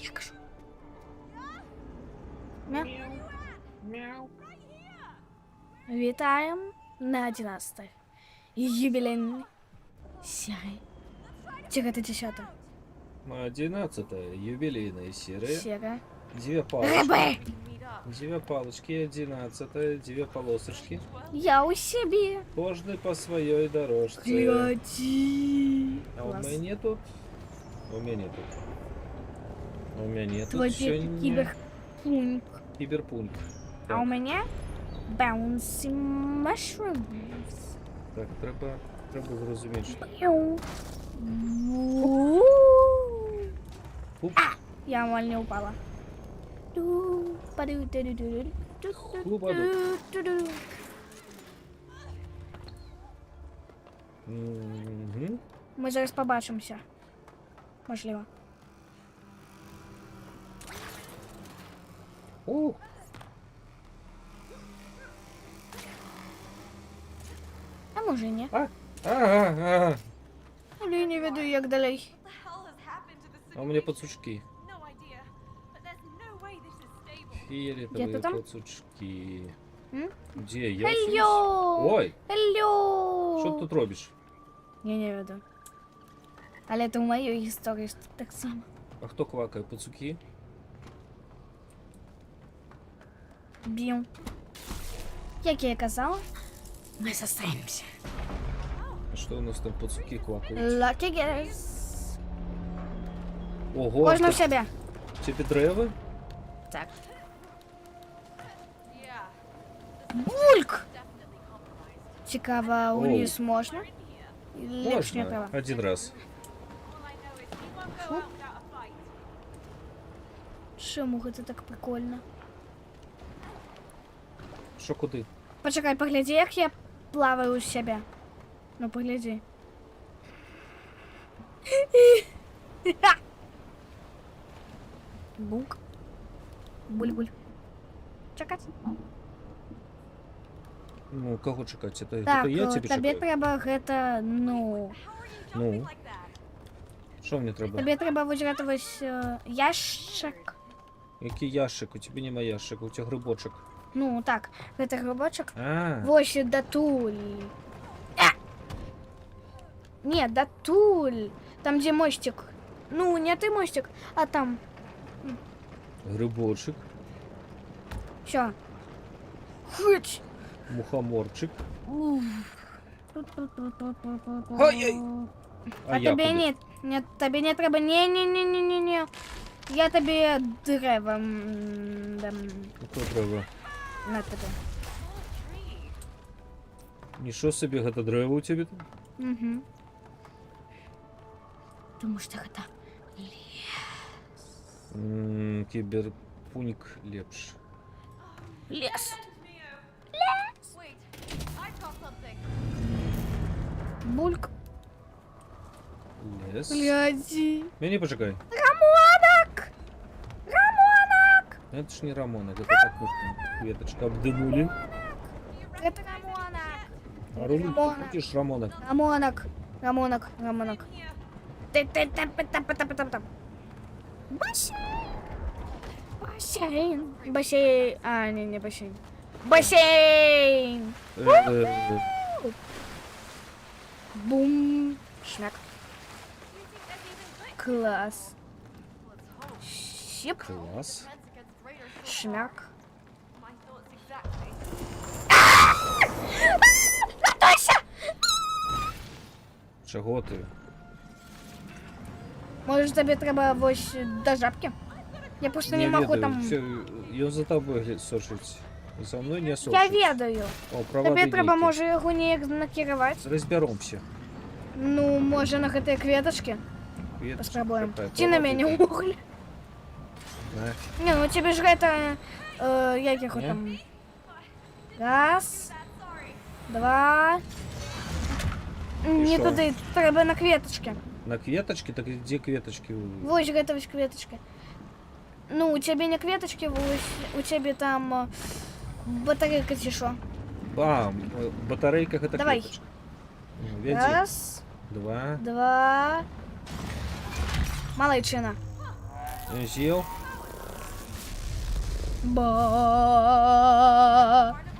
Я кажу. Мяу. Мяу. Вітаємо на 11-й. Юбілейний серії. Тихо, это 10-та. 11-я юбилейная серия. Серия. Две палочки. Рыбы! Две палочки, 11-я, две полосочки. Я у себе. Кожный по своей дорожце. Гляди. А у Класс. меня тут. У меня тут. У меня тут Твой сегодня киберпунк. киберпунк. А у меня bouncing mushrooms. Так, треба зрозуміти, що. Пиу. Пуп. Я мало не упала. Хлубаду. Мгм. Ми зараз побачимося. Можливо. О, А може ні. а. Але я не веду, як далі. А у меня пацучки. No idea, but there's no way this is stable. Фиолетовые Где-то там? пацучки. М? Где я? Хельо! Ой, Хельо! що ти тут робиш? Я не веду. Але це в моїй історії так само. А хто квакає? Пацуки? Б'ю. Як я і казала, ми зустрінемося. А що у нас там пацуки квакають? Lucky guess. Ого, Кожна в це себе. тобі древи? Так. Yeah, Бульк! definitely compromised. Цікаво, у ліс можна? Ліпш не Можна. треба. Один раз. All I know is he won't go out without a fight. Чому це так прикольно? Що куди? Почекай, погляди, як я плаваю у себе. Ну, погляди. Бук. Буль-буль. Чекать. Ну, кого чекати? Це Так, я тебе тобі чекаю? треба гэта, ну... How are you Ну. jumping like that? Що мені треба? Тобі треба визрати ось ящик. Який ящик? У тебе нема ящика, у тебе грибочок. Ну, так, гэта грибочок. А, Ось датуль. Нет, датуль. Там, где мостик. Ну, не ты мостик, а там. грибочок, Все. Хыч. мухоморчик. А Ай-яй. А я тобі куди? ні, ні, тобі не треба. Ні. Я тобі древом дам Хто треба? на тебе. Нічого собі, гэта древо у тебе там? Угу. Тому що це Киберпунк лепш. лес. Wait, I've got something. Бульк. Лес. Гляди. Мені почекай. Рамонок! Рамонок! Это ж не Рамонок, это так вот веточка обдынули. Это Рамонок! А руль Рамонок. крутишь Рамонок. Рамонок. Ты-ты-там-там-там-там-там. Бассейн. А, не бассейн. Бассейн! Бум. Шмяк. Класс. Щип. Класс. Defense against raiders. Шмяк. My thoughts exactly. Готовься! Чого ти? Може тобі треба ось до жабки? Я просто не можу ведаю. там... Все, я за тобой сошить. За мною не Я сошить. ведаю. О, права Тобі треба, лінійки. може, його ніяк накерувати? Разберемся. Ну, може, на гэтай кветочки? Кветочка Поспробуем. какая, Ці на права мяне лінійка. уголь. На. Не, ну тебе ж гэта... як його Не? там... Раз, Sorry. два... Не що? туди, треба на кветочки. На кветочке? Так где кветочки? Ось гэта ось кветочка. Ну, у тебе не кветочки, ось у тебе там батарейка ці що. А, батарейках это Давай. кветочка. Ну, веди. Раз, Два. два... Малайчина. З'їв? Ба.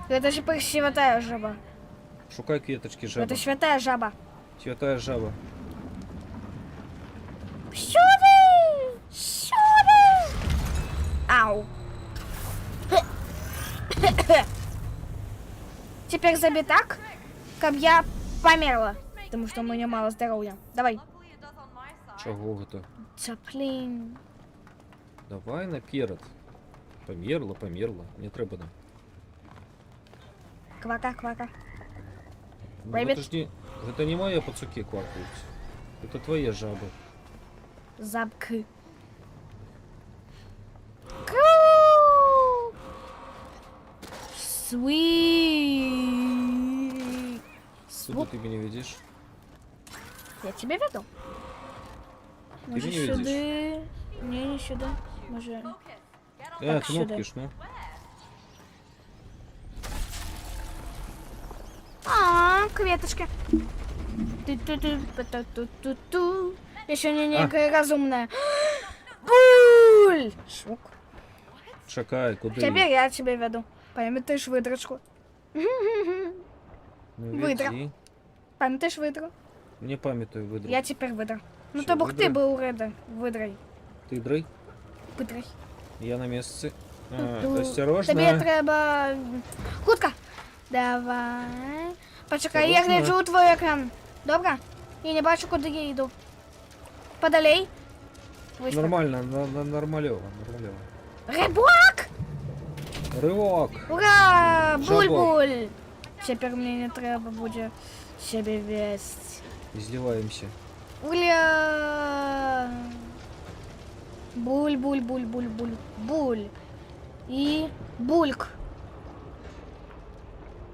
Это же святая жаба. Шукай квіточки, жаба. Это святая жаба. Святая жаба. Сюда! Сюда! Ау. Теперь забей так, как я померла. Потому что у меня мало здоровья. Давай. Luckily it does on my side. Чого это? Цаплин. Давай наперед. Померла. Не треба нам. Квака, квака. Ну, Привет. подожди, это не мои пацуки квакают. Это твои жабы. Запки. Sweet. Куда ты меня видишь? Я тебе веду. Ты Може меня видишь? сюди. Ні, не сюди. Може. Focus. Get on Кнопки сюда. ж, ну. А, кветочка. Ту-ту-ту-ту-ту-ту-ту. Еще не некая разумная. Буль! Шок. Чекай, куди? Теперь я тебе веду. Пам'ятаєш видрачку? Ну, Видра. веди. Пам'ятаєш видру? Не пам'ятаю видру. Я тепер видра. Ну Що, то був ти видра? був видрой. Ти драй? Видрой. Я на місці. Ту. Осторожно. Тобі треба... Хутка. Давай. Почекай, я Осторожно. гляджу у твій екран. Добре? Я не бачу, куди я йду. Подалей. Ось так. Нормально, нормальово. Рибак! Ривок. Ура! Жабо. Буль-буль! Тепер мені не треба буде себе вести. Издеваемся. Уля! Буль-буль-буль-буль-буль. Буль. И бульк.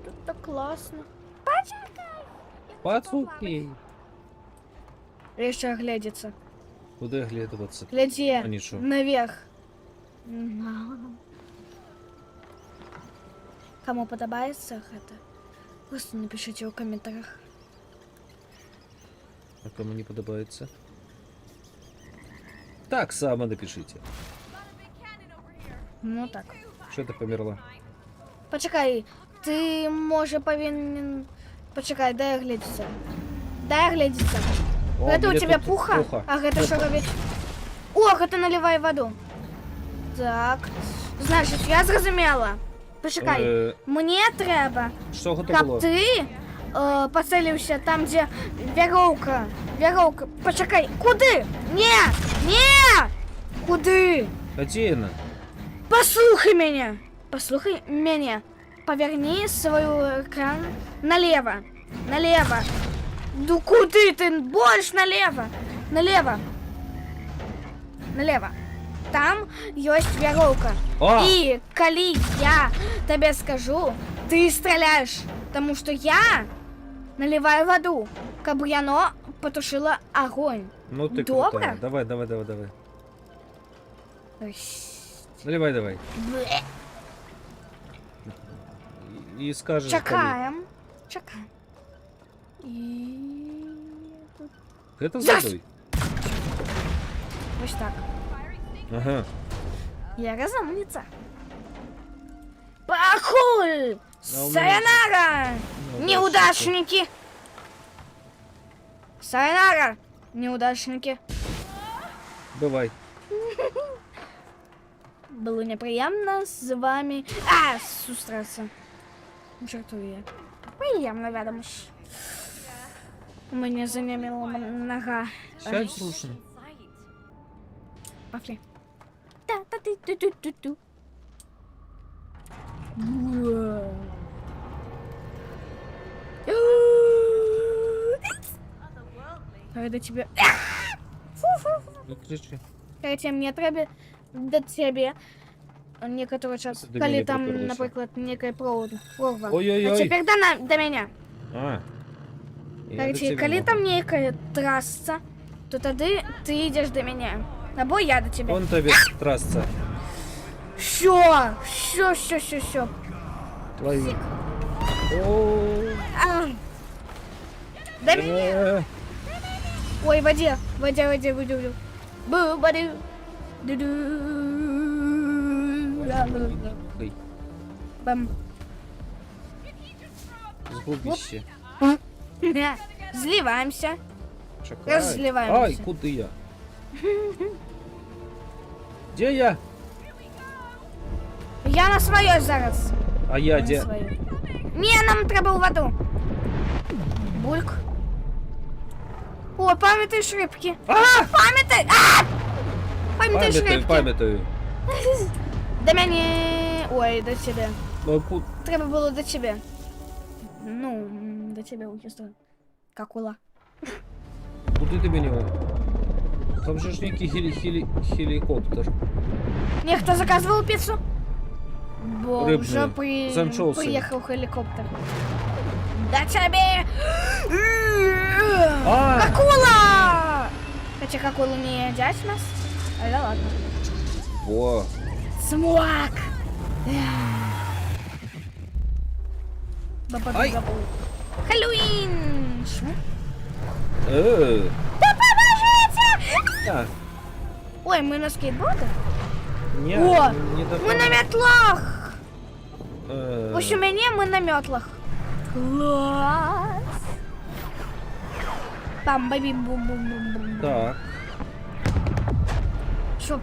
Тут так классно. Пацуки. Еще глядится. Куда оглядываться? Гляди. А ничего. Наверх. Кому подобается это? Просто напишите в комментариях. А кому не подобается? Так само напишите. Got a big cannon over here. Ну так. Что ты померла? Почекай, ти може повинен... Почекай, дай глядіться. Дай глядіться. О, Это у меня тебя тут пуха? А это что робить? Ох, это наливай воду. Так. Значить, я зрозуміла. Почекай, мені треба, Что это щоб было? ти поцелився там, де віровка. Віровка. Почекай, куди? Ні! Ні! Куди? Где она? Послухай меня! Послухай меня. Поверни свой экран налево. Налево. Ну куди ты? Больше налево. Налево. Налево. Там есть віровка. А! И коли я тебе скажу, ты стреляешь. Потому что я наливаю воду, как оно потушило огонь. Ну ты Добро? крутая. Давай. Ой, Наливай. бле. И скажешь. Чекаем. Чекаем. И... коли. Это с Yes! водой? Ось так. Ага. Я разумница. Пахуль! А у меня Сайонара! Ну, Неудачники! Сайонара! Неудачники. Бывай. Было неприємно з вами... зустрітися. Жартую я. Приємно, відомо ж. У мене занеміла нога. Сядь слушай. Пошли. Та-та-ти-ту-ту-ту-ту. Когда тебе... Не кричи. Когда мне треба до тебе некоторый час, До коли мене там, приперлося. наприклад, некая прорва. Ой-ой-ой. А теперь до меня. А. Я до Короче, тебя коли могу. там некая трасса, то тогда ты идешь до меня. Або я до тебя. Вон тебе трасса. Все. Лови. О, До меня. э, Ой, воде. Бу-баду. Хай, Бам. згубище. Зливаемся. Чекай. Розливаємося. Ай, куди я? Де я? Я на своей зараз. А я На де? своей. Ні, нам треба у воду. Бульк. О, пам'ятаєш рибки. Пам'ятай! Пам'ятаєш Пам'ятаю, рибки. пам'ятаю. До мене... Ой, до тебе. Ну, Треба було до тебе. Ну, до тебе чисто. Как ула. куди ти мені? Там же ж некий гелікоптер. Не, хто заказував піцу? Бо Рибний. вже Замчався. приїхав гелікоптер. До тебе! А! Акула! Хотя к акулу не едят нас. А да ладно. Во. Смак! Ай! Хэллоуин! Шму? Да поможите! Ой, мы на скейтбордах? Не, О, не Мы на метлах! Э, В общем, мы на метлах. Класс! Там баби бум бум бум бум. Так. Шоп.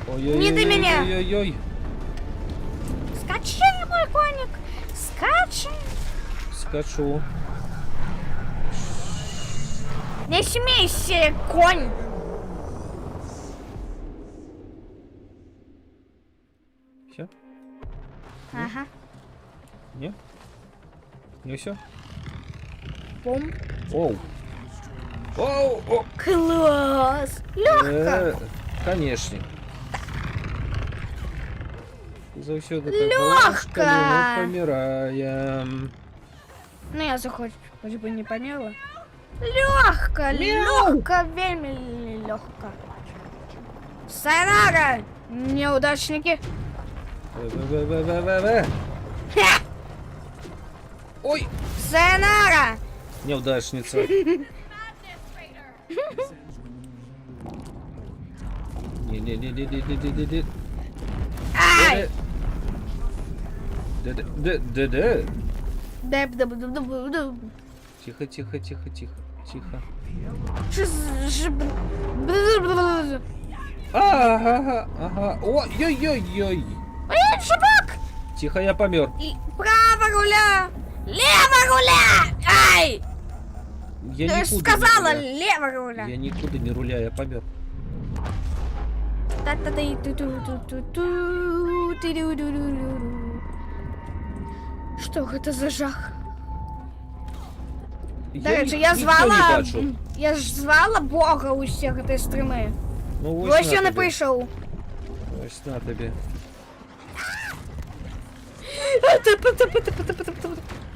Ой-ой-ой. Не до меня. Ой-ой-ой. Скачи, мой коник! Скачи! Скачу. Не смейся, конь! Все? Ага. Не? Не все? Бум. Оу. Оу, о. Класс! Легко! Конечно. Заўсёды Лёгка. так, мы помираем. Ну я захочу, хоть бы не помела. Легко, легко, вельми легко. Сайрага, неудачники. В. Ха! Ой, Сайонара! неудачница. Не. Ай! Да. Дэб-дэб-дэб-дэб-дэб. Тихо. Ага. Ой-ой-ой. Эй, шипок! Тихо, я помер. Право руля! Лево руля! Ай! Я Ты ж никуда не сказала руля. лево руля. Я никуда не руля, я помер. Что это за жах? До Я речі, я ніхто не звала. бачу. Я ж звала Бога усіх этой стріми. Ну, Ось на я не тобі. прийшов. Ось на тобі.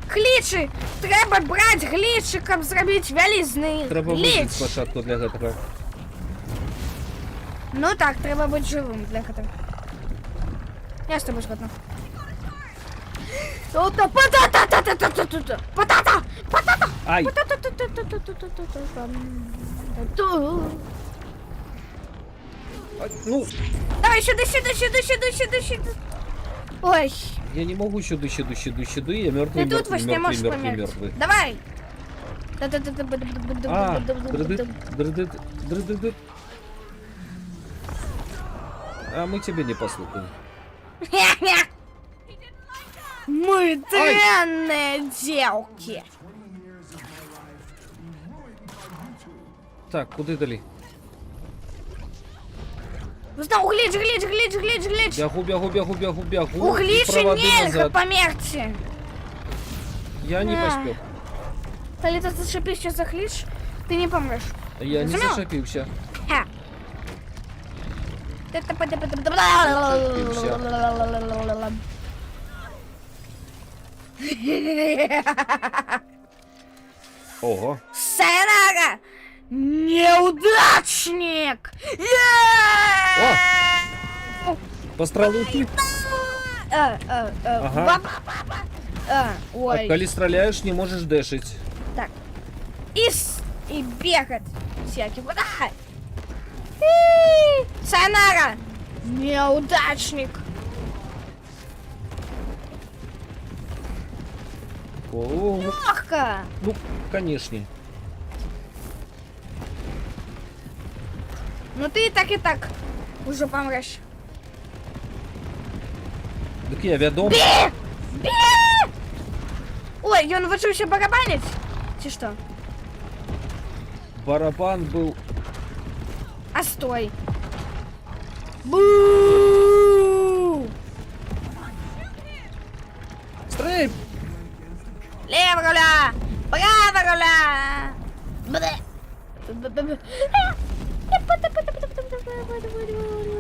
Глічі! Треба брати глічиком, зробити вялізний Треба гліч. вижити спочатку для гэтага. Ну так, треба бути живим для цього. Я з тобою згодна. Потата! Ай! Ай, ну, Давай сюди. Ой, я не могу сюда, я мертвый, ты тут во сне можешь померти. мертвый. Давай! А, дрыдыт. А мы тебя не послушаем. Мы дрянные девки. Так, куда дали? Узнал, глич. Бягу. У гличи Проводы нельзя назад. померти. Я не Да. поспел. Если ты зашипишь сейчас за глич, ты не помрешь. Я не Разумел? зашипился. Ха. Ого. Сайонара! Неудачник! О! Пострелки. Ага. А Ой. коли стреляешь, не можешь дэшить. Так. И бегать всяких. Вот, ай. Сайонара! Неудачник! О, Легко! ну, конечно. Ну ты и так уже помрешь. Так я вядом. Бі! Ой, ён вучыўся барабаніць? Ці што? Барабан был. А стой. Бу! Стрейп! Лево руля! Право руля! Бде!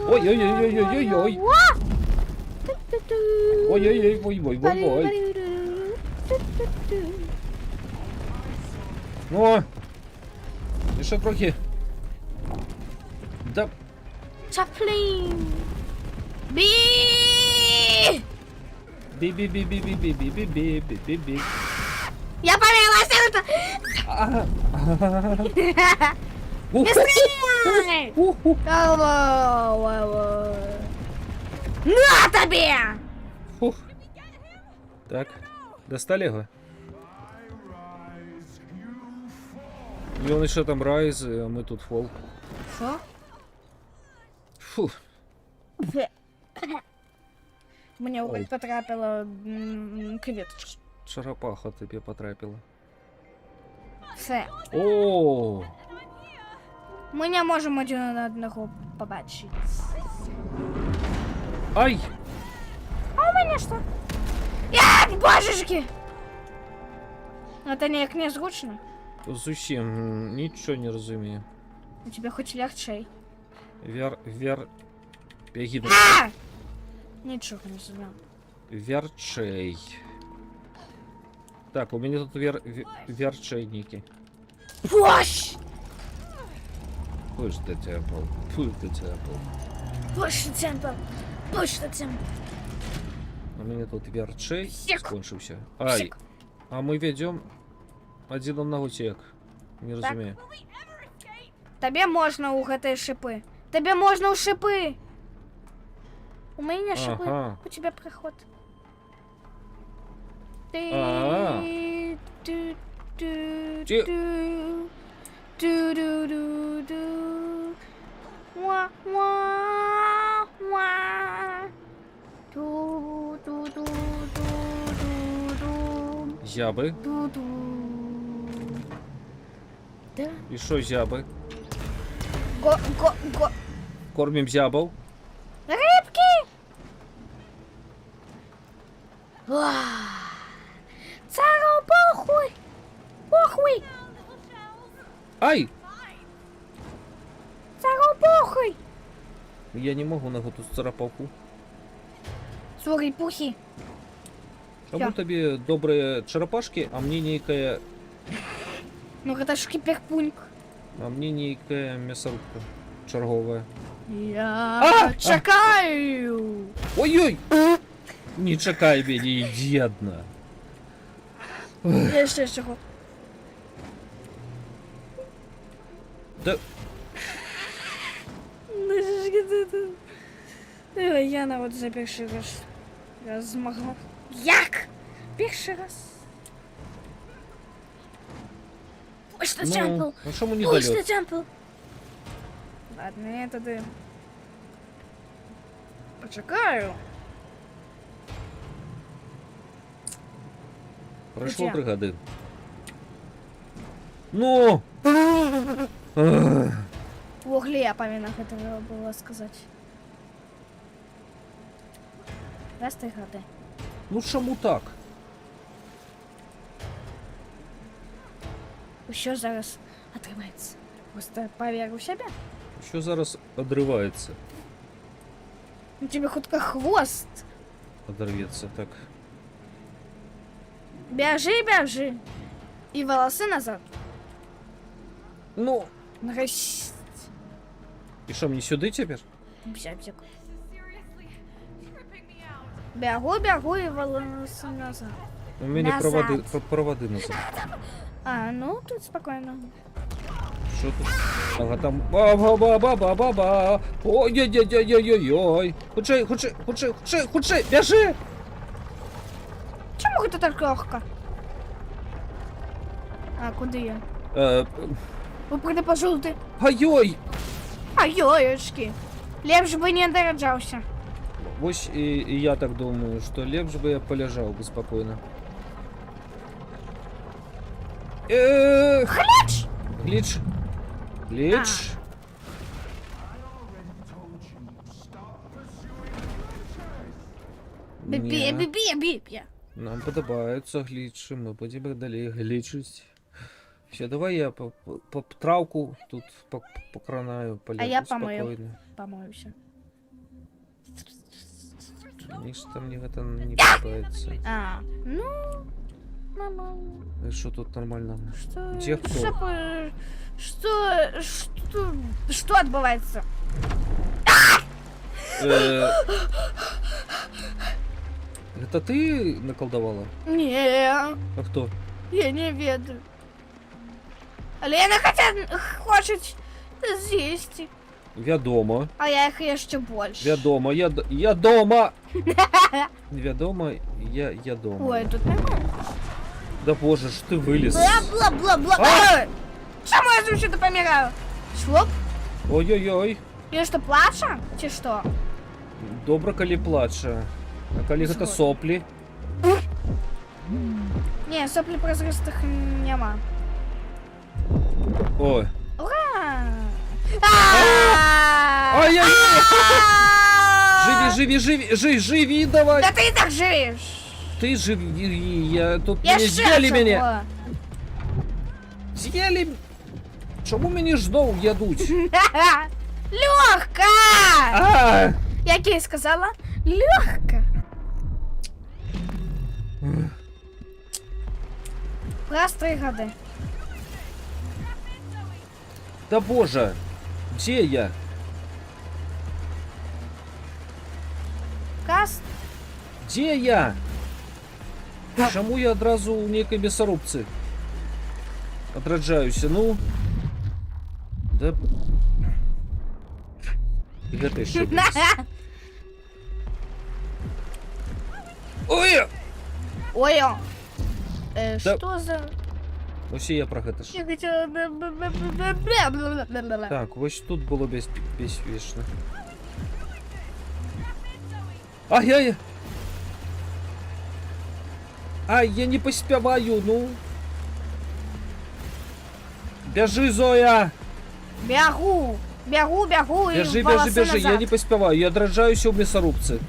Ой-ой-ой-ой-ой-ой-ой. Ой-ой-ой-ой-ой-ой-ой. О! Еще трохи. Да. Чаплин! Би! Би-би-би-би-би-би-би-би-би-би-би. Я повелась! Быстрее! На тебе! Фух. Так, достали его? И он еще там райз, а мы тут фол. Що? Фу. Мне Ой. потрапила креветочка. Шарапаха тебе потрапила. Все. О, Ми не можемо один одного побачити. ай! А у мене що? Як, божечки! Это ніяк не зручно. Зусім нічого не розумію. У тебе хоч легчей. Вер... Беги. А! Нічого не знаю. Верчей. Так, у меня тут верчейники. Пуш! Push the temple. Push the temple. Пуш темпл! Пуш темпл! У меня тут верчей Сек. скончился. Ай, Сек. а мы ведем один на утек. Не Так. разумею. Тебе можна у гэтай шипы. Тебе можна у шипы. У меня шипы. Ага. У тебя проход. Ты... А-а. Ту- ту- Ти- ту. Ту-ду-ду-ду. Ва-ва-ва. Ту-ду-ду-ду-ду-ду. Зябы. Ду-ду. Да? И шо зябы? Го. Кормим зябов. Рыбки! Цару похуй! Похуй! Ай! Цару похуй! Я не могу на эту царапалку. Сори, пухи. Чому Що? тобі добрые черепашки, а мне некая... Ну это ж киперпуньк. А мне некая мясорубка черговая. Я чекаю! Ой-ой! Не чекай меня, идиотно. Я ще чого. Да... Яна от за перший раз змогла. Як? Перший раз. Push the temple! Ну, а чому не Push the долет? temple! Ладно, я тоді почекаю. Пройшло Где? 3 года. Ну! Ах. В углі я повинна хотіла було сказати. Раз ти гради. Ну чому так? Що зараз отримається? Просто повір у себе. Що зараз одрывается? У тебе хутка хвост. Оторвется так. Бяжи. І волоси назад. Ну, Нарешті. і що, мені сюди тепер? Бзяк. This is seriously tripping me out. Бягу і волоси назад. У мене Назад. проводи назад. А, ну тут спокійно. Що тут? Ага, там ба-ба-ба-ба-ба-ба. Ой-ой-ой-ой-ой-ой. Худший, худший, худший, худший, худший, біжи! Чому це так легко? А, куди я? Ви прийде пожулти. Ай-ой! Ай-ой-очки. Лепш би не дораджався. Ось і я так думаю, що лепш би я полежав би спокійно. Гліч! Гліч. Гліч. Бібі, бібі, бібі. Нам подобаються глічі, ми будемо далі глічити. Все, давай я по травку тут покранаю, полягу я помою. спокойно. Помоюся. Ничто мне это не подобается. А, ну, нормально. И что тут нормально? Что? Где кто? Что отбывается? Это ты наколдовала? Не, А кто? я не ведаю. Лена хочет з'їсти. Вядома. А я їх ще більше. Вядома. Я дома. Вядома. Я дома. Ой, тут нормально. Да боже ж ты вылез. Бла-бла-бла-бла. А! Чому я звучит помираю? Шлоп? Ой-ой-ой. Я что, плачу? Чи что? Добра, коли плаче. А коли это Згодна. сопли? Не, сопли прозрыстых нема. Ой. Ура! Ай-яй-яй! Живи, давай! Да ты и так живешь! Ты живи, я тут Я не съели ще меня! чого? Съели! Чому мені ж знову ядуть? Легко! А! Як я і сказала, легко. Раз 3 года. Да боже! Где я? Каст. Где я? Чому я одразу у некой мясорубцы? Отраджаюся, ну. Да. Гэта ще буде. Ой! Ой, Да. что за... Ось і я про гэта ж. Я хотела... Так, ось тут було безпечно. Ай-яй! Ай, я не поспеваю, ну. Бежи, Зоя! Бегу, бегу, бегу и Бежи, волосы бежи, бежи, назад. я не поспеваю, я дрожаюсь у мясорубцы.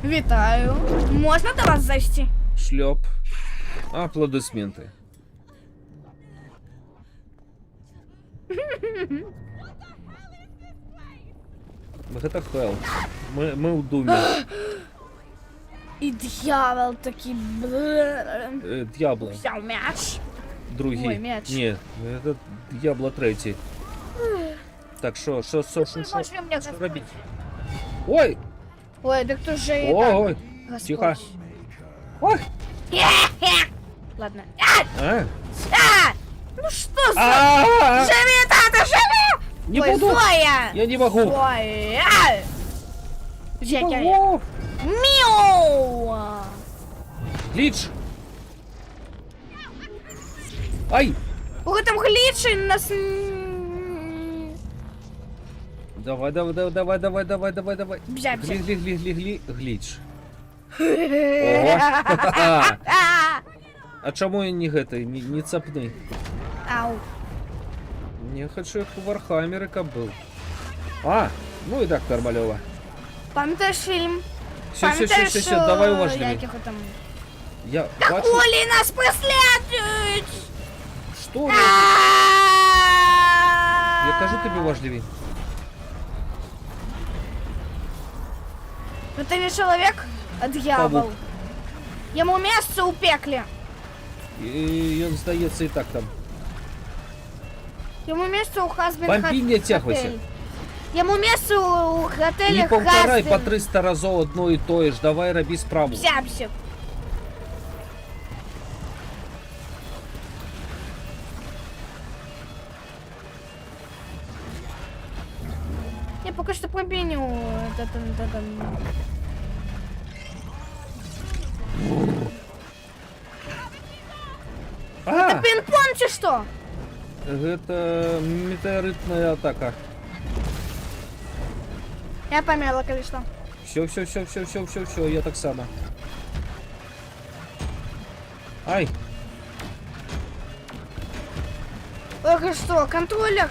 Витаю. Можно до вас зайти? Шлеп. Аплодисменты. Гэта хелл. Мы у думе. И дьявол таки Дьябло. взял мяч. Другий. Ой, мяч. Ні, это Дьябло третій. Так, що Можешь мне робити? Ой! Ой, да кто же это? Ой! Господь. Тихо. Ой! Ладно. А? Ну что за... А-а-а! Живи, тата, живи! Не Ой, буду! Зоя! Я не могу! Ой, Жекер. Ого! Мяу! Глич! Ай! Ой, там гличи нас... Давай. Бзя, бзя. Глич. Ого. А чому я не гэтай, не цапны? Ау. Не хочу, як у Вархаммера був. А, ну і так нормальово. Пам'ятаєш фільм? Все, давай уважливі. Як його там... Я Да бачу, Коли нас преследують! що я кажу тобі важливі. Это не человек, а дьявол. Павук. Ему место у пекле. І він, здається, і так там. Ему место у Хазбин Бомби не тягивайся. Ему место у отеля Не повторяй Хазбин. по 300 разов одно и то ж. Давай роби справу. Псяпсик. мне пока что про меню. А! Пинг-понг чи что? Это метеоритная атака. Я померла, конечно. Все, я так само. Ай, Ох, и что, контроллер?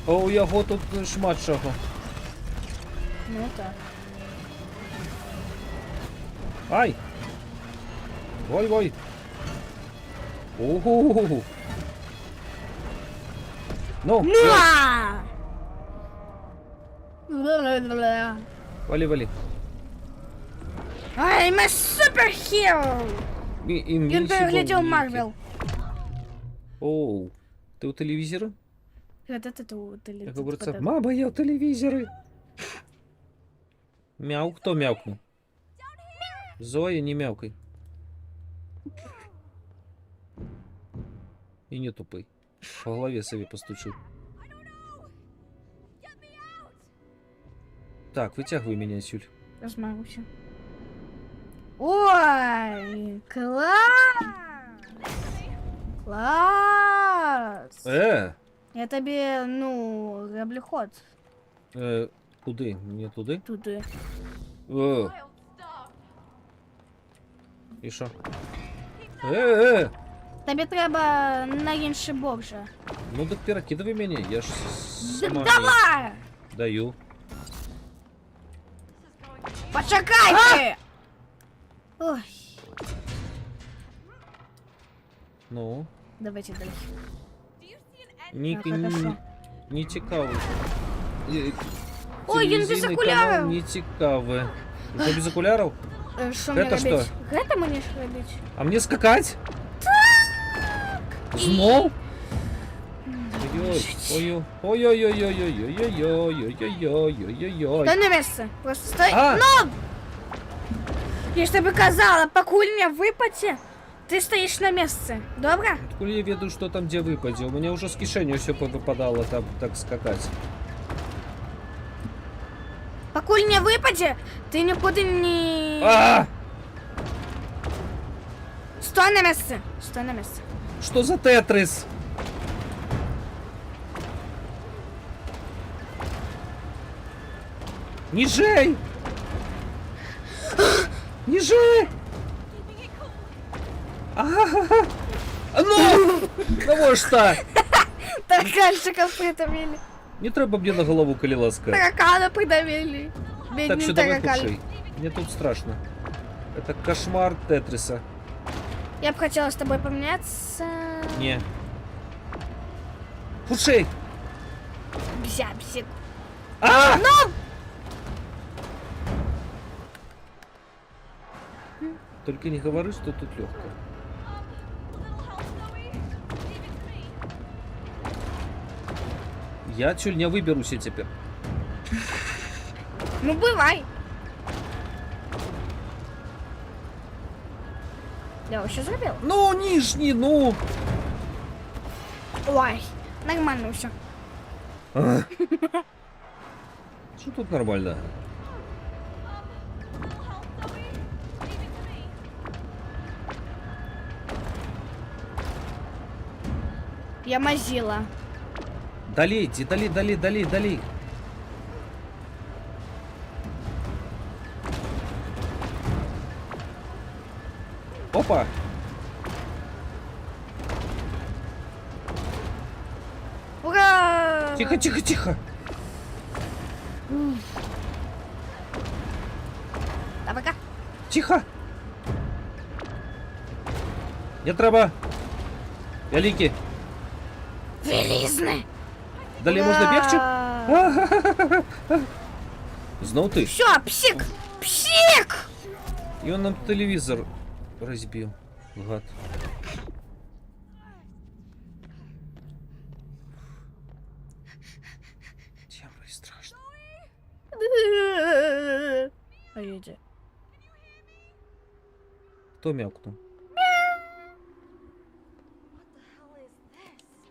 а у яго тут шмат чаго. Ну так. Ай! Ой. Угу. Ну, На! вали. I'm a superhero! Він переглядів Марвел. Оу, ти у телевізорі? Это Як говориться, мама, я у телевізорі. Мяу, хто мяукнув? Зоя, не мяукай. І не тупий. По голові собі постучив. Так, витягуй мене, Сюль. Размагуся. Ой, класс! Класс! Я тебе, ну, роблю ход Куди? Не туди? туди. Wild stuff. І що? Тобі треба на інший бок же. Ну так перекидывай меня, я ж сама Давай! даю. Почекайте! Ой, Ну, давайте далі. Do you see an end? не, хорошо. не цікавий. Ой, він без Телевізійний окулярів. канал не цікавий. Ти без окулярів? Що мені Это робити? що? Гэта мені ж робити? А мне скакать? Знов? Ой-ой-ой-ой-ой-ой-ой-ой-ой-ой-ой-ой-ой-ой-ой-ой-ой. Стой на місце. Просто стой. А! Ну! Я ж тобі казала, покуль не випаде, ти стоїш на місці. Добре? Откуда я веду, что там где выпадет? У меня уже с кишени все повыпадало там так скакать. Покуль не випаде, ти нікуди не... А! Стой на місці. Стой на місці. Что за Тетрис? Ніжей! Ніжей! Ага! Ну! Кого ж так? Тараканчика придавили. Не треба мне на голову колеласка. Таракана придавили. Так Бедный что давай таракан. худший. Мне тут страшно. Это кошмар Тетриса. Я бы хотела с тобой поменяться. Не. Худший! Бзя-бзик. А! Ну! Только не говори, что тут легко. Я чуть не выберусь теперь. Ну, бывай. Я вообще забил. Ну, нижний, ну! Ой, нормально все. Что тут нормально? Я мазила. Долейте, долей. Опа! Ура! Тихо. Давай-ка. Тихо! Не треба! Вялікі! Вилізни. Далі можна бігти? Знов ти. Все, псик! Псик! І он нам телевізор розбив. Гад. Темно і страшно. Поїде. Хто м'явкнув?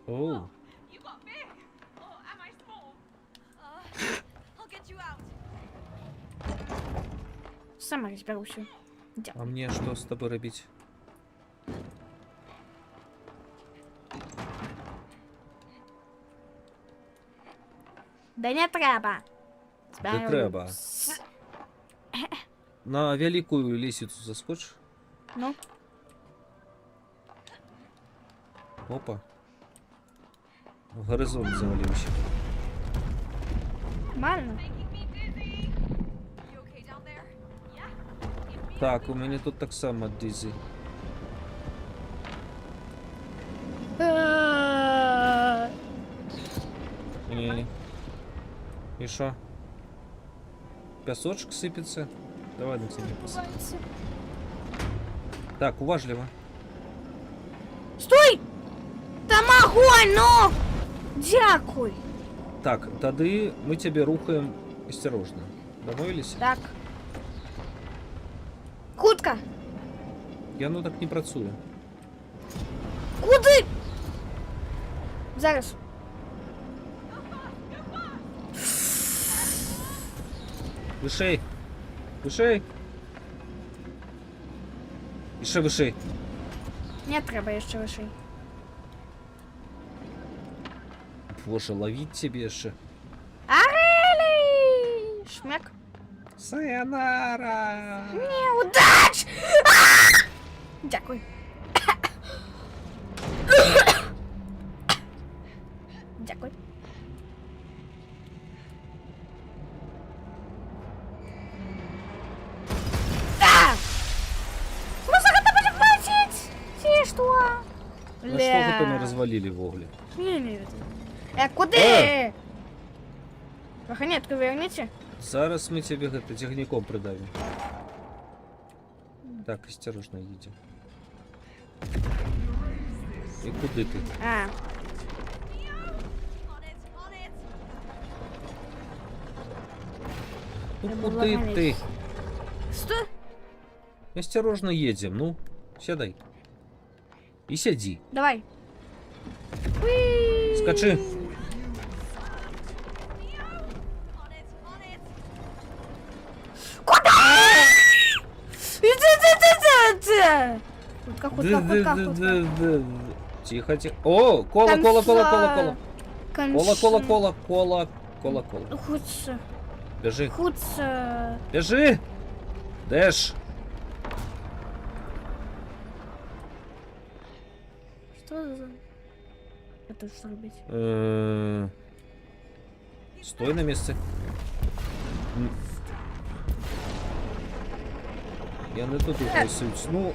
Оу. You got big. Or am I small? I'll get sort you out. Сама розберуся. Дякую. А мне что с тобой робить? Да не треба. Не треба. На великую лестницу заскочь. Ну, Опа. В горизонт завалився. нормально. Making me dizzy. You okay down there? Yeah? Так, у мене тут так само дизі. Ні. І що? Пісочок сипеться? Давай на тебе посыпем. Так, уважливо. Стой! Там огонь, ну! Дякуй. Так, тады мы тебе рухаем осторожно. Домовились? Так. Хутка. Я ну так не працюю. Куди? Зараз. Вишей! Вишей! Іще вишей! Не треба ще вишей. Боже, ловить тебе ще. Арелі! Шмяк. Сайонара! Неудач! Дякую. Дякую. А! Ну, загадка будет платить! Ти что? Ну что вы то не развалили в огле? Не, куди? Вагонетку верните. Зараз мы тебе это тягняком придавим. Так, осторожно едем. И куди ты? А, On it, on it. Ну Я куди була ты? что? Осторожно едем, ну. Сядай. И сяди. Давай. Уи. Скачи. On it, on it. Иди. Хутка. Тихо, тихо. О, кола, кола, кола, кола, кола. Кола, кола, кола, кола, кола, кола. Худше. Бежи, Худше. бежи. Дэш. Что за... Это что робить? Стой на месте. Я не тут ухайсуюсь. Ну,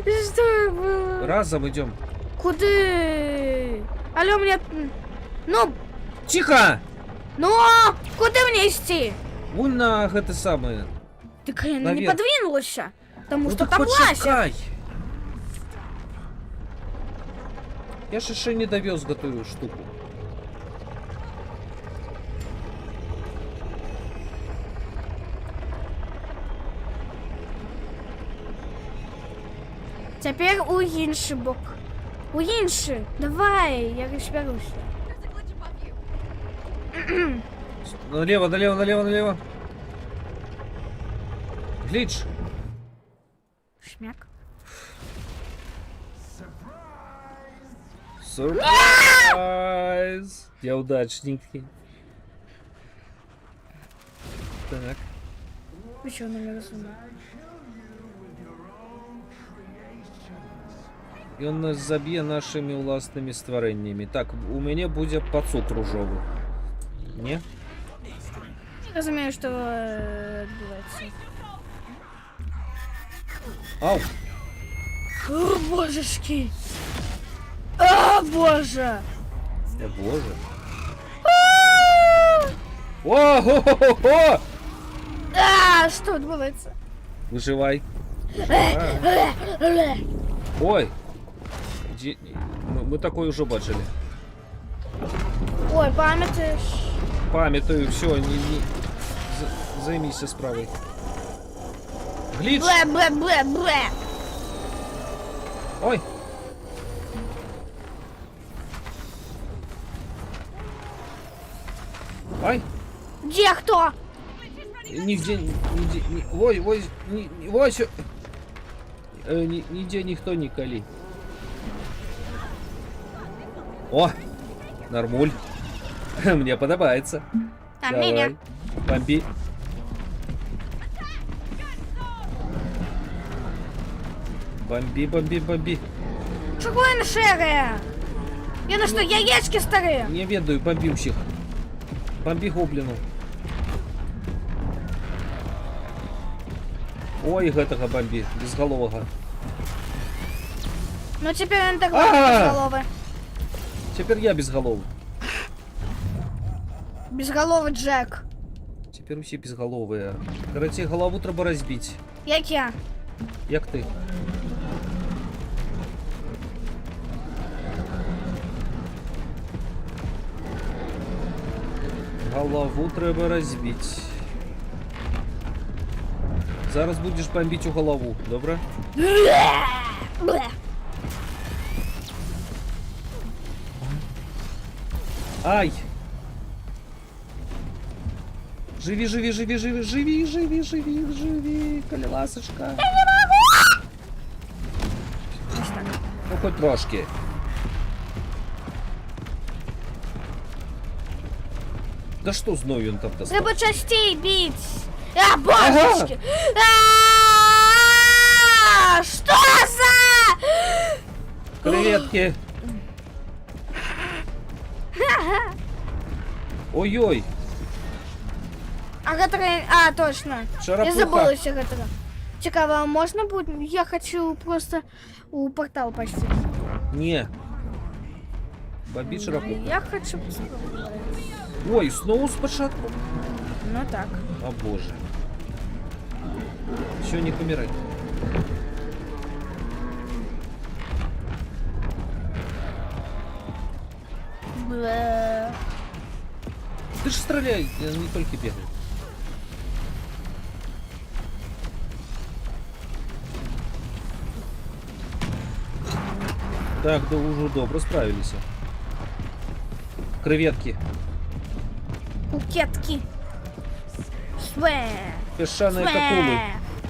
Что было? разом идем. Куди? Алло, мне... Ну, Тихо! ну, куди мне идти? Вон на это самое. Так я не Наверх. подвинулась. Потому Ну что так там лазер. почекай. Я ж еще не довез готовую штуку. Теперь у інший бок. У інший. Давай, я розберусь. There's a glitch above you. Налево, налево, налево, налево. Глич. Шмяк. Сюрприз! Неудачники. Так. Ви що, не розумієте? І він нас заб'є нашими власними створеннями. Так, у мене буде пацук ружовий. Ні? Розумію, що відбувається. Ау! О, божечки! О, боже! О боже. О-хо-хо-хо! А, що відбувається? Виживай. Ой! Ми такое уже бачили. Ой, пам'ятаєш? Пам'ятаю, все, займися справой. Гліч! Бле. Ой! Где кто? Нигде, ой, ой, нигде никто не кали. О, нормуль. Мне подобается. А Давай, меня? бомби. Бомби, бомби, бомби. Чего він шерає? Я на що, яєчки старі? Не ведаю, бомби всіх. Бомби гоблину. Ой, гэтага бомби, безголового. Ну теперь він так А! безголовий. Теперь я безголовый. Безголовий Джек. Теперь усі безголовые. Короче, голову треба розбити. Як я? Як ти? Голову треба розбити. Зараз будеш бомбити у голову, добре? Бле. Ай! Живи, живи, живи, живи, живи, живи, живи, живи, колеласочка. Ну, хоть трошки. Да что зною он там достал? Треба частей бить. А, божечки. А, что за... Креветки. Ой-ой, А, который... А, точно. шарапуха. Я забыла всех этого. Цікаво, а можно будет? Я хочу просто у портал почти. Не. Бомбить шарапуха. Я хочу попробовать. Ой, снова спочатку. Ну так. О боже. Все, не помирай. Блэ. Ты же стреляй, не только бегай. Так, да уже добро справились. Креветки. Кукетки. Свэ. Песчаные Свэ. акулы.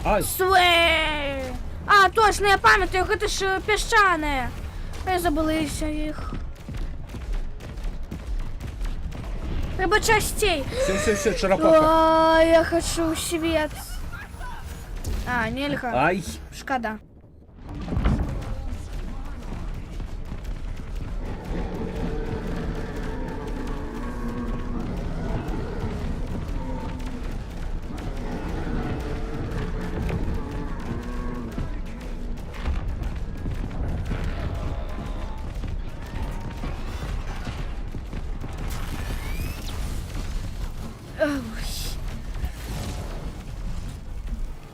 Ай, Свэ. А, точно, я пам'ятаю, это ж песчаные. Я забылися їх. Треба частей. все, шарапаха. О, я хочу свет. А, нельзя. Ай, Шкода.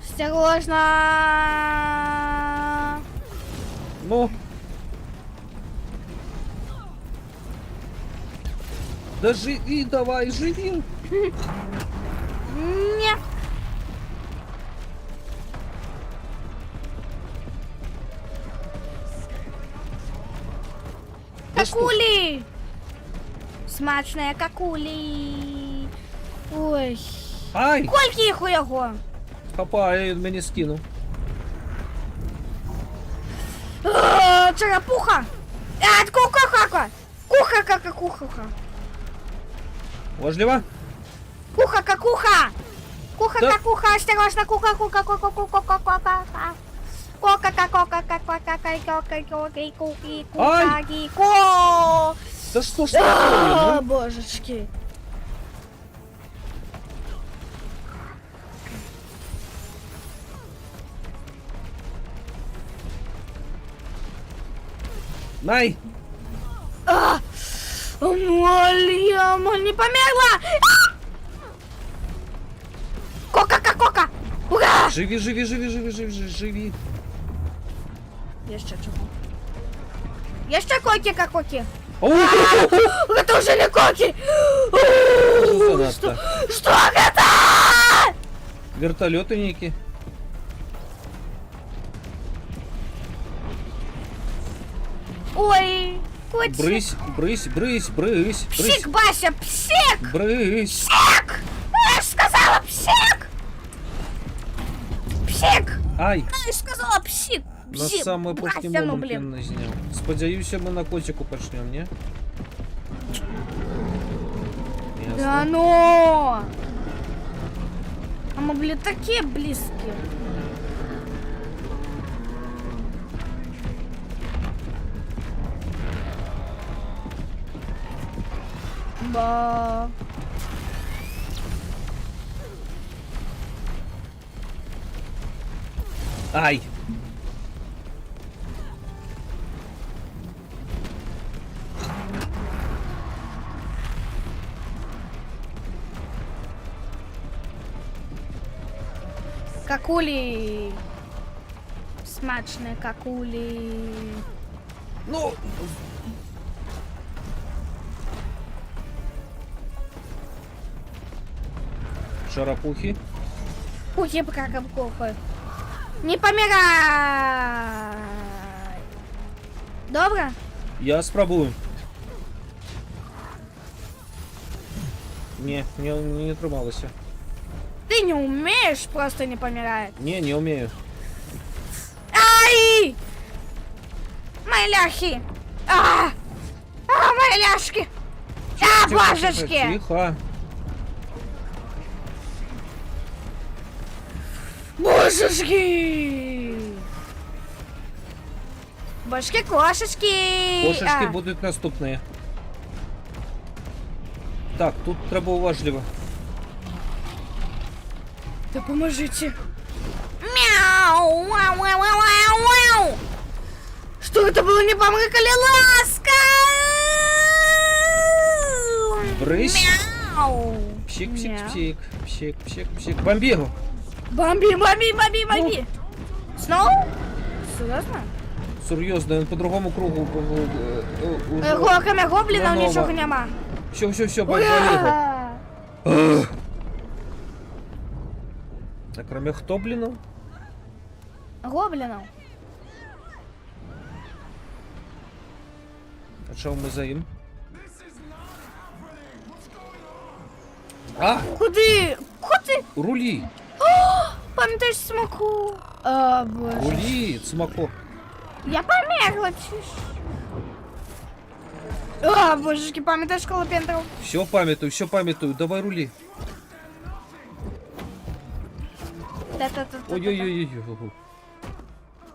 Осторожно. ну. Да живи, давай, живи. Не. Да что ж. Какули. Смачные какули. Ой. Ай, Сколько їх у його? хапай, він мені скинув. Черепуха. А, куха-ха-ха. Куха-ха-ха-куха-ха. Важливо? Куха-ка-куха. Куха-ка-куха. Осторожно, куха-ка-ка-ка-ка-ка-ка-ка-ка. Ко-ка-ка-ка-ка-ка-ка-ка-ка-ка-ка-ко. Да что ж такое, О, ну? божечки. Най! Моль не померла! Кока-ка-кока! Ура! Живи, живи, живи, живи, живи, живи. Є ще чого? Є ще коки-ка-коки? Оу! Это уже не коки! Что занадто? Что это? Вертолеты некие. Ой, котик. Брысь, брысь, брысь, брысь, брысь, Псик, Бася, псик! брысь. Псик! сказала псик! Псик! Ай! Ну і сказала псик! На Псик! самый Браття, поздний ну, момент блін. він не зняв. Сподіваюся, ми на котику почнемо, ні? Да Ясно. ну! А мы были такие близкие. Ба. Ай! Какули. Смачные какули. Ну! Шарапухи. Пухи как кофе. Не помирай. Добро? Я спробую. Не трималося. Ты не умеешь, просто не помирает. Не умею. Ай! Мои ляхи! Мои ляшки! Божечки! Тихо. Божечки! Божки кошечки! Кошечки будуть наступні. Так, тут треба уважливо. Да поможите! Мяу! Вау, вау, вау, вау, вау! Что это было? Не помыкали ласка! Брысь. Мяу! Псик, псик, Мяу. псик. Псик, псик, псик. Бомби його. Бомби, бомби, бомби, бомби! Снова? Серьезно? Серйозно, він по другому кругу. Уже... Кроме гоблинов Наново. ничего нема. Все, бомби його. Ура! А кроме хто, блін? Гоблинов. А що ми за їм? А! Куди? Куди? Рулі! Пам'ятаєш смаку? О, боже. Рулі, цмако. Я померла, чиш. О, божечки, пам'ятаєш колопендров? Все пам'ятаю, давай рулі. Та-та-та-та-та. Ой-ой-ой.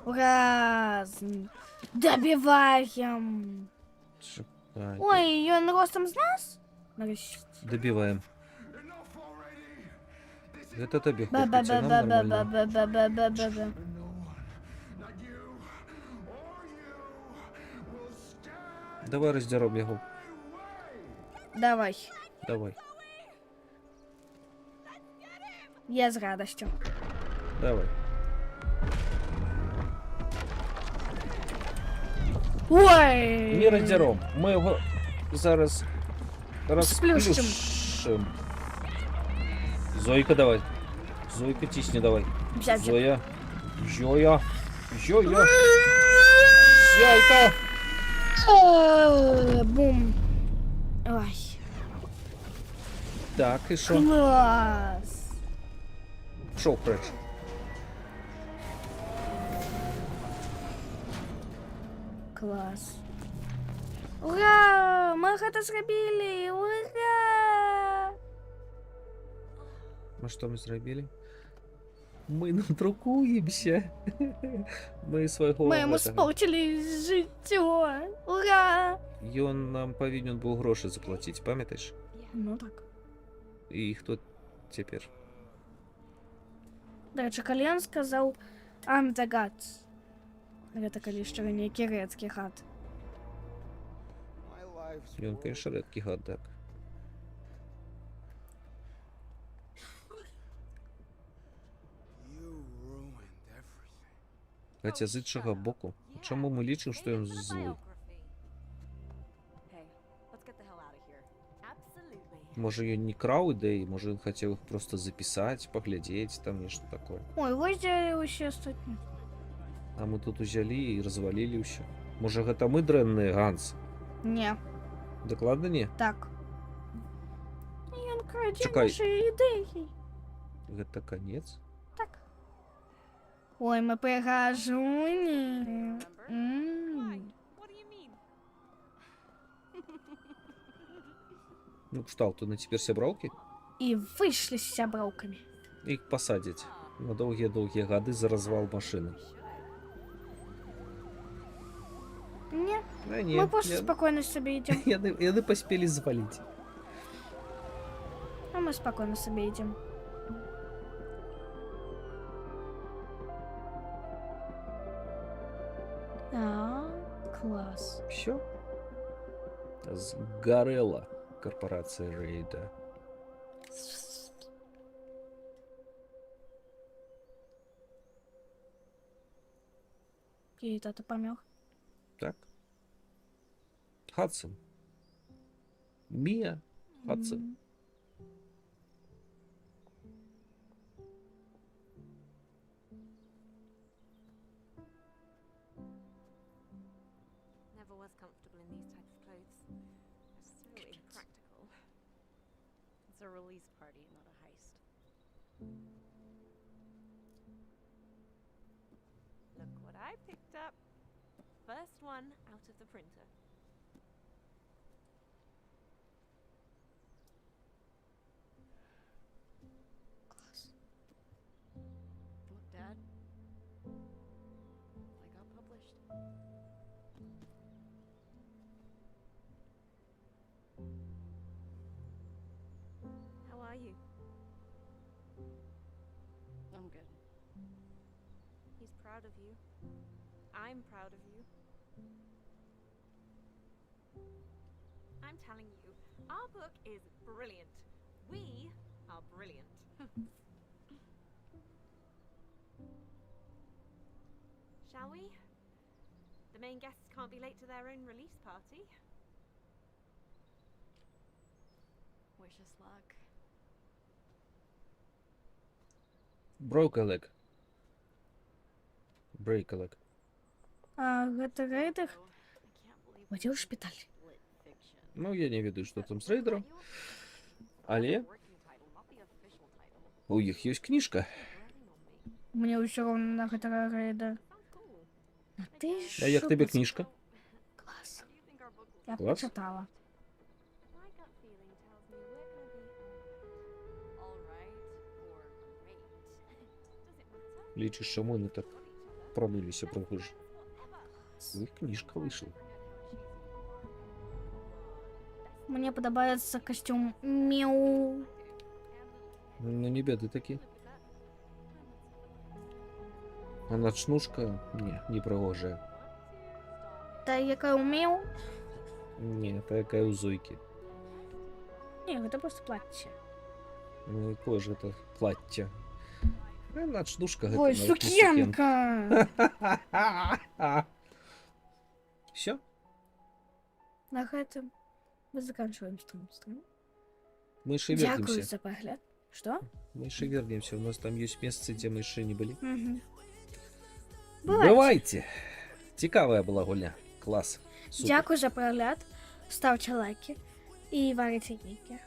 Раз. Добиваем. Чекай. Ой, он ростом з нас? Нарешті. Добиваем. Это тобі хлопці, нам нормально. Ба-ба-ба-ба-ба-ба-ба-ба-ба. Давай роздерем його. Давай. Давай. Я з радостю. Давай. Ой! Не роздерем. Ми його зараз Сплющим. розплющим. Зойка, давай. Зойка, тисни, давай. Взять. Зоя. Зоя. Зоя. Зойка. Бум. Ой. Так, і що? Класс. Шов преч. Класс. Ура! Мы это зробили! Ура! Ну що ми зробили? Ми надрукуємося. Ми свого... Мы ему этого- спортили життя! Ура! І він нам повинен був гроші заплатити, пам'ятаєш? Ну так. І хто тепер? До речі, Каліан сказав I'm the gods. Це коли ще не кірецький хат. І він, конечно, редкий гад, так. Хоча з іншого боку, чому ми лічимо, що він злий? Може він не крав ідеї, може він хотів їх просто записати, поглядеть, там нечто такое. Ой, ось де ще остатні. А ми тут узяли і розвалили все. Може гэта ми дрэнныя, Ганс? Ні, Докладно не? так. Він краде Чекай. наші ідеї. Гэта конец. Так. Ой, мы пригажуні. Why? What do you mean? Ну, кшталту, на теперь сяброўкі. І вийшли з сяброўкамі. Іх пасадзяць на доўгія-доўгія гады за развал машыны. Не, А не, мы просто спокойно себе идем. яны паспелі зваліць. А мы спокойно себе идем. А, класс. Все. Сгорела корпорация Рейда. И тата помёр. Так. Хадсон. Мия Хадсон. Never was comfortable in these type of clothes. They're so impractical. It's a release party, not a heist. Look what I picked up. First one out of the printer. Look, Dad. I got published. How are you? I'm good. He's proud of you. I'm proud of you. I'm telling you, our book is brilliant. We are brilliant. Shall we? The main guests can't be late to their own release party. Wish us luck. Broke a leg. Break a leg. А гэта рейдер? Oh, I can't believe Пойдем в this is шпиталь. lit fiction. Ну, я не ведаю, што там з рэйдером. Але Working title, not the official title. у іх ёсць кніжка. Relying on me. Мне ўсё роўна на гэтага рейда. Sounds cool. А ты А як що табе пос- кніжка? Клас. Do you think our book will Я Клас. почитала. My gut feeling tells me we're gonna be all right or great? Does it matter? Лічыш, чаму яны так Got each other. промыліся пра гужу? Whatever. У іх кніжка вийшла. Мне подобається костюм Мяу. Ну, не беды такі. А ночнушка, не пригожая. Та яка у Мяу? Не, такая у Зойки. Ні, гэта просто платье. Ну, якое ж это плаття. Ночнушка гэта. Ой, нават не сукенка! Все? На гэтым мы заканчиваем стрим. Мы еще Дякую вернемся. за погляд. Что? Мы еще вернемся. У нас там есть место, где мы еще не были. Угу. Бывайте! Цікавая була гульня. Клас. Супер. Дякую за перегляд. Ставте лайки і варите яйки.